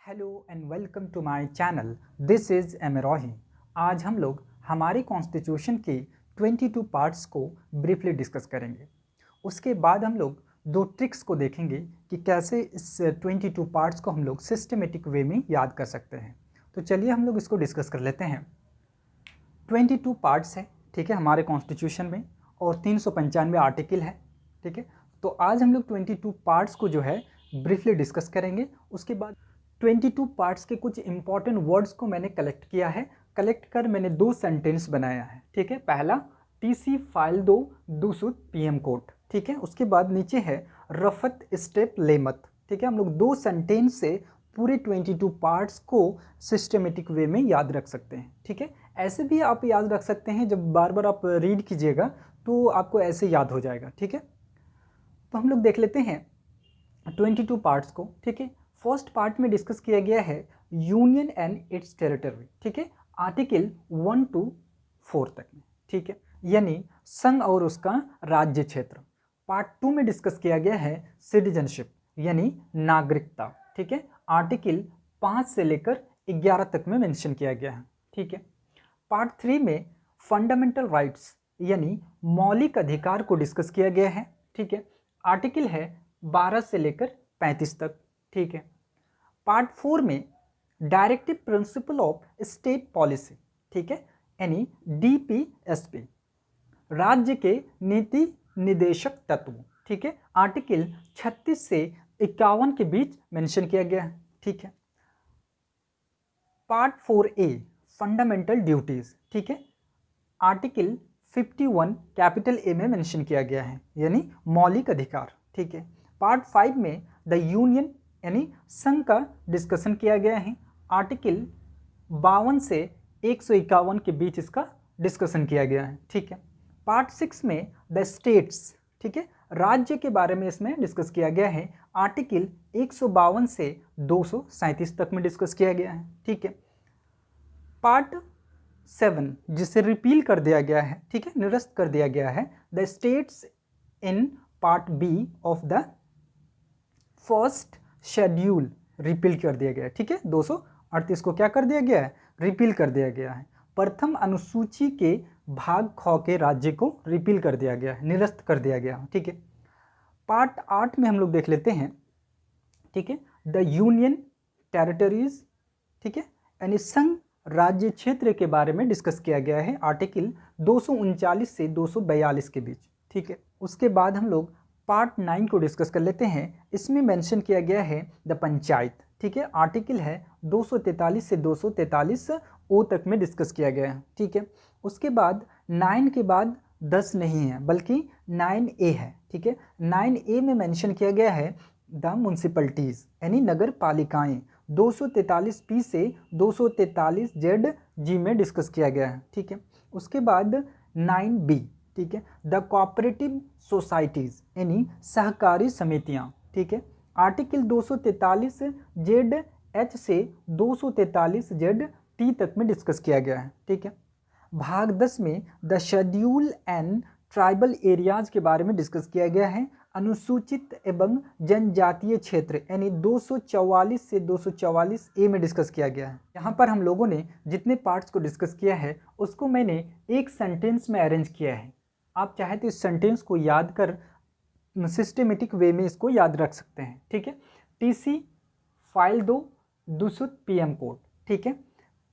Hello and welcome to my channel. This is Amrohi. आज हम लोग हमारे कॉन्स्टिट्यूशन के 22 पार्ट्स को ब्रीफली डिस्कस करेंगे। उसके बाद हम लोग दो ट्रिक्स को देखेंगे कि कैसे इस 22 पार्ट्स को हम लोग सिस्टमेटिक वे में याद कर सकते हैं। तो चलिए हम लोग इसको डिस्कस कर लेते हैं। 22 पार्ट्स है, ठीक है, हमारे कॉन्स्टिट्यूशन में, और 395 आर्टिकल है, ठीक है। तो आज हम लोग 22 पार्ट्स को जो है ब्रीफली डिस्कस करेंगे। उसके बाद 22 पार्ट्स के कुछ इंपॉर्टेंट वर्ड्स को मैंने कलेक्ट किया है। कलेक्ट कर मैंने दो सेंटेंस बनाया है, ठीक है। पहला, टीसी फाइल दो दूसुत पीएम कोर्ट, ठीक है। उसके बाद नीचे है रफत स्टेप लेमत, ठीक है। हम लोग दो सेंटेंस से पूरे 22 पार्ट्स को सिस्टमेटिक वे में याद रख सकते हैं, ठीक है। ऐसे भी आप याद रख सकते हैं, जब बार बार आप रीड कीजिएगा तो आपको ऐसे याद हो जाएगा, ठीक है। तो हम लोग देख लेते हैं 22 पार्ट्स को, ठीक है। फर्स्ट पार्ट में डिस्कस किया गया है यूनियन एंड इट्स टेरिटरी, ठीक है, आर्टिकल 1 to 4 तक में, ठीक है, यानी संघ और उसका राज्य क्षेत्र। पार्ट 2 में डिस्कस किया गया है सिटीजनशिप यानी नागरिकता, ठीक है, आर्टिकल 5 से लेकर 11 तक में मेंशन किया गया है, ठीक है। पार्ट 3 में फंडामेंटल राइट्स यानी मौलिक अधिकार को डिस्कस किया गया है, ठीक है। आर्टिकल है 12 से लेकर 35 तक, ठीक है। पार्ट 4 में directive principle of state policy, ठीक है, यानी डीपीएसपी, राज्य के नीति निदेशक तत्व, ठीक है, आर्टिकल 36 से 51 के बीच मेंशन किया गया है, ठीक है। पार्ट 4A फंडामेंटल ड्यूटीज, ठीक है, आर्टिकल 51 कैपिटल ए में मेंशन किया गया है, यानी मौलिक अधिकार, ठीक है। पार्ट 5 में द यूनियन यानी संघ का डिस्कशन किया गया है, आर्टिकल 52 से 151 के बीच इसका डिस्कशन किया गया है, ठीक है। पार्ट 6 में द स्टेट्स, ठीक है, राज्य के बारे में इसमें डिस्कस किया गया है, आर्टिकल 152 से 237 तक में डिस्कस किया गया है, ठीक है। पार्ट 7 जिसे रिपील कर दिया गया है, ठीक है, निरस्त कर दिया गया है, the states in part B of the first schedule repeal कर दिया गया है, ठीक है। 238 को क्या कर दिया गया है, रिपील कर दिया गया है। प्रथम अनुसूची के भाग ख के राज्य को रिपील कर दिया गया है, निरस्त कर दिया गया है, ठीक है। पार्ट 8 में हम लोग देख लेते हैं, ठीक है, द यूनियन टेरिटरीज, ठीक है, यानी संघ राज्य क्षेत्र के बारे में डिस्कस किया गया है, आर्टिकल 239 से 242 के बीच, ठीक है। उसके बाद हम लोग पार्ट 9 को डिस्कस कर लेते हैं। इसमें मेंशन किया गया है द पंचायत, ठीक है, आर्टिकल है 243 से 243 ओ तक में डिस्कस किया गया है, ठीक है। उसके बाद 9 के बाद 10 नहीं है बल्कि 9A है, ठीक है। 9A में मेंशन किया गया है द म्यूनसिपलिटीज़ यानी नगर पालिकाएँ, 243P से 243ZG में डिस्कस किया गया है, ठीक है। उसके बाद 9B, ठीक है, द कोऑपरेटिव सोसाइटीज़ यानी सहकारी समितियां, ठीक है, आर्टिकल 243ZH से 243ZT तक में डिस्कस किया गया है, ठीक है। भाग 10 में the schedule and tribal areas के बारे में डिस्कस किया गया है, अनुसूचित एवं जनजातीय क्षेत्र यानी 244 से 244A में डिस्कस किया गया है। यहाँ पर हम लोगों ने जितने पार्ट्स को डिस्कस किया है उसको मैंने एक सेंटेंस में अरेंज किया है। आप चाहे तो इस सेंटेंस को याद कर सिस्टमेटिक वे में इसको याद रख सकते हैं, ठीक है। टीसी फाइल दो दूसुत पीएम कोड, ठीक है।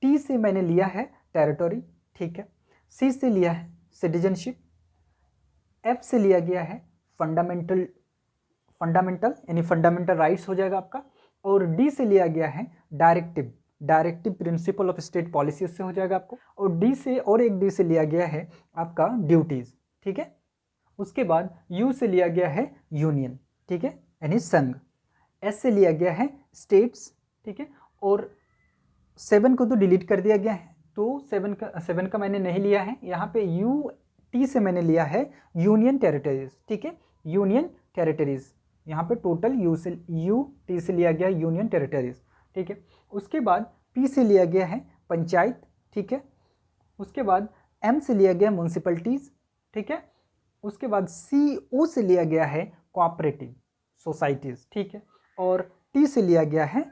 टी से मैंने लिया है टेरिटोरी, ठीक है। सी से लिया है सिटीजनशिप, एफ से लिया गया है फंडामेंटल यानी फंडामेंटल राइट्स हो जाएगा आपका, और डी से लिया गया है directive principle of state policy, उससे हो जाएगा आपको, और डी से और एक डी से लिया गया है आपका ड्यूटीज, ठीक है। उसके बाद यू से लिया गया है यूनियन, ठीक है, यानी संघ। एस से लिया गया है स्टेट्स, ठीक है, और 7 को तो डिलीट कर दिया गया है, तो 7 का मैंने नहीं लिया है। यहाँ पे यू टी से मैंने लिया है यूनियन टेरिटरीज, ठीक है, यूनियन टेरिटरीज, यहाँ पे टोटल यू टी से लिया गया यूनियन टेरिटरीज, ठीक है। उसके बाद पी से लिया गया है पंचायत, ठीक है। उसके बाद एम से लिया गया म्यूनसिपलिटीज़, ठीक है। उसके बाद CO से लिया गया है कोऑपरेटिव सोसाइटीज़, ठीक है, और टी से लिया गया है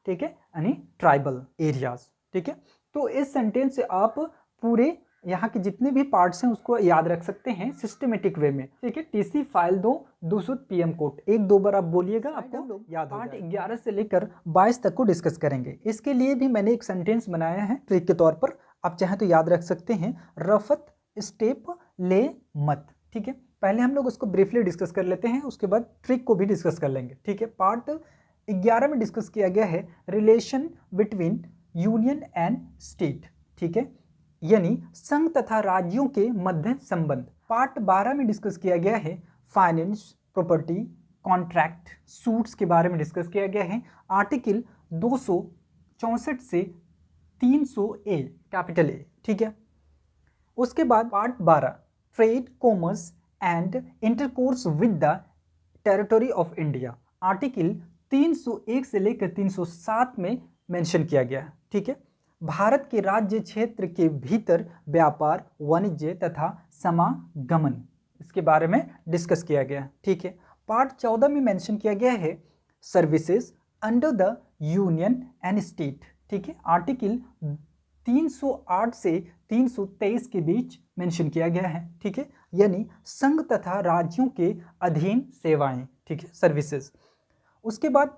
ठीक है, यानी ट्राइबल एरियाज। ठीक है, तो इस सेंटेंस से आप पूरे यहाँ के जितने भी पार्ट्स हैं उसको याद रख सकते हैं सिस्टमेटिक वे में। ठीक है, टीसी फाइल दो दूसुत पीएम कोड, एक दो बार आप बोलिएगा, आपको याद हो जाएगा। पार्ट 11 से लेकर 22 तक को डिस्कस करेंगे। इसके लिए भी मैंने एक सेंटेंस बनाया है ट्रिक के तौर पर, आप चाहें तो याद रख सकते हैं, रफत स्टेप ले मत। ठीक है, पहले हम लोग उसको ब्रीफली डिस्कस कर लेते हैं, उसके बाद ट्रिक को भी डिस्कस कर लेंगे। ठीक है, पार्ट 11 में डिस्कस किया गया है relation between union and state. ठीक है, यानी संघ तथा राज्यों के मध्य संबंध। पार्ट 12 में डिस्कस किया गया है फाइनेंस, प्रॉपर्टी, कॉन्ट्रैक्ट, सूट्स के बारे में डिस्कस किया गया है। आर्टिकल 264 से 300 ए, कैपिटल ए। ठीक है, उसके बाद part 12 trade, commerce and intercourse with the territory of India, article 301 से लेकर 307 में मेंशन किया गया है। ठीक है, भारत के राज्य क्षेत्र के भीतर व्यापार, वाणिज्य तथा समागमन, इसके बारे में डिस्कस किया गया। ठीक है, पार्ट 14 में मेंशन किया गया है services under the union and state. ठीक है, आर्टिकल 308 से 323 के बीच मेंशन किया गया है। ठीक है, यानी संघ तथा राज्यों के अधीन सेवाएं। ठीक है, सर्विसेज। उसके बाद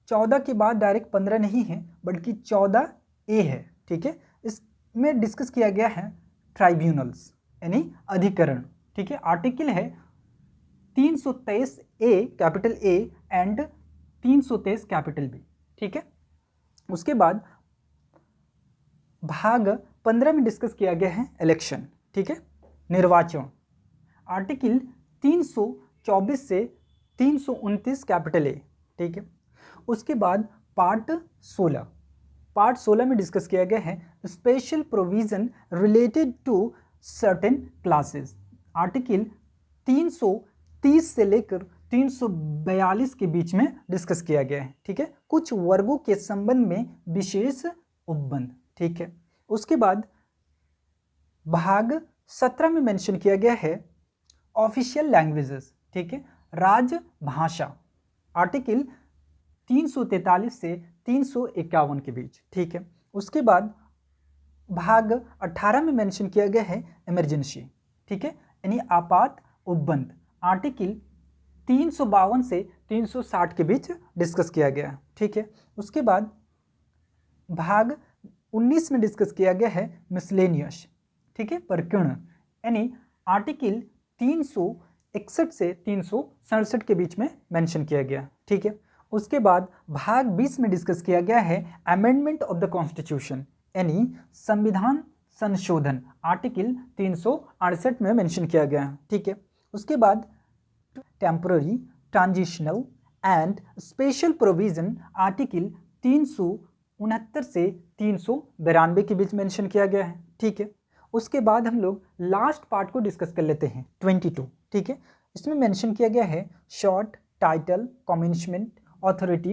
14 के बाद डायरेक्ट 15 नहीं है बल्कि 14 ए है। ठीक है, इसमें डिस्कस किया गया है ट्राइब्यूनल्स यानी अधिकरण। ठीक है, आर्टिकल है 323 A capital A and 323 capital B. ठीक है, उसके बाद भाग 15 में डिस्कस किया गया है इलेक्शन। ठीक है, निर्वाचन, आर्टिकल 324 से 329 कैपिटल ए। ठीक है, उसके बाद पार्ट 16 में डिस्कस किया गया है special provision related to certain classes, article 330 से लेकर 342 के बीच में डिस्कस किया गया है। ठीक है, कुछ वर्गों के संबंध में विशेष उपबंध। ठीक है, उसके बाद भाग 17 में मेंशन किया गया है ऑफिशियल लैंग्वेजेस। ठीक है, राजभाषा, आर्टिकल 343 से 351 के बीच। ठीक है, उसके बाद भाग 18 में मेंशन किया गया है इमरजेंसी। ठीक है, यानी आपात उपबंध, आर्टिकल 352 से 360 के बीच डिस्कस किया गया है। ठीक है, उसके बाद भाग 19 में डिस्कस किया गया है मिसलेनियस। ठीक है, प्रकीर्ण, यानी आर्टिकल 361 से 367 के बीच में मेंशन किया गया। ठीक है, उसके बाद भाग 20 में डिस्कस किया गया है अमेंडमेंट ऑफ द कॉन्स्टिट्यूशन यानी संविधान संशोधन, आर्टिकल 368 में मेंशन किया गया है। ठीक है, उसके बाद temporary, transitional and special provision, article 369 से 392 के बीच मेंशन किया गया है। ठीक है, उसके बाद हम लोग लास्ट पार्ट को डिस्कस कर लेते हैं 22। ठीक है, इसमें मेंशन किया गया है शॉर्ट, टाइटल, कॉमेंसमेंट, ऑथोरिटी,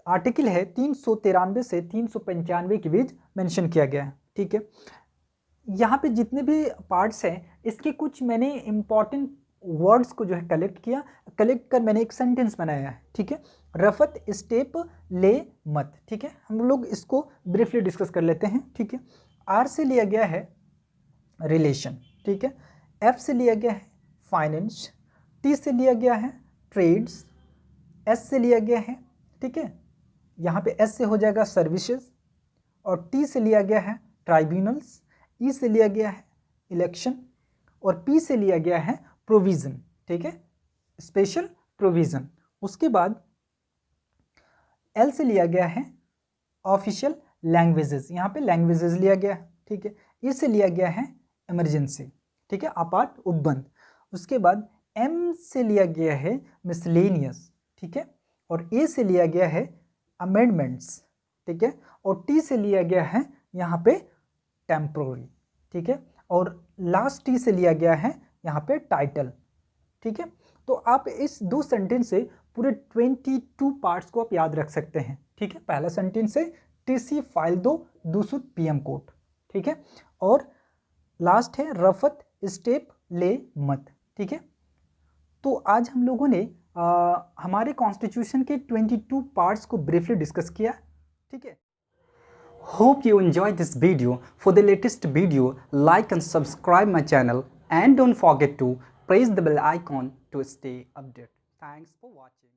आर्टिकल है 393 से 395 के बीच मेंशन किया गया है। ठीक है, यहाँ पे जितने भी पार्ट्स हैं इसके कुछ मैंने इंपॉर्टेंट वर्ड्स को जो है कलेक्ट कर मैंने एक सेंटेंस बनाया है। ठीक है, रफत स्टेप ले मत। ठीक है, हम लोग इसको ब्रीफली डिस्कस कर लेते हैं। ठीक है, आर से लिया गया है रिलेशन। ठीक है, एफ से लिया गया है फाइनेंस, टी से लिया गया है ट्रेड्स, एस से लिया गया है, ठीक है, यहाँ पे एस से हो जाएगा सर्विसेज, और टी से लिया गया है ट्राइब्यूनल्स, ई से लिया गया है इलेक्शन, और पी से लिया गया है प्रोविज़न। ठीक है, स्पेशल प्रोविज़न। उसके बाद एल से लिया गया है ऑफिशियल लैंग्वेजेस, यहाँ पे लैंग्वेजेस लिया गया है। ठीक है, ई से लिया गया है इमरजेंसी। ठीक है, आपात उपबंध। उसके बाद एम से लिया गया है मिसलेनियस। ठीक है, और ए से लिया गया है अमेंडमेंट्स। ठीक है, और टी से लिया गया है यहाँ पे टेम्पोररी। ठीक है, और लास्ट टी से लिया गया है यहाँ पे टाइटल। ठीक है, तो आप इस दो सेंटेंस से पूरे 22 पार्ट्स को आप याद रख सकते हैं। ठीक है, पहला सेंटेंस है टीसी फाइल दो दूसुत पीएम कोड। ठीक है, और लास्ट है रफत स्टेप ले मत। ठीक है, तो आज हम लोगों ने हमारे कॉन्स्टिट्यूशन के 22 पार्ट्स को ब्रीफली डिस्कस किया, ठीक है। Hope you enjoy this video. For the latest video, like and subscribe my channel and don't forget to press the bell icon to stay updated. Thanks for watching.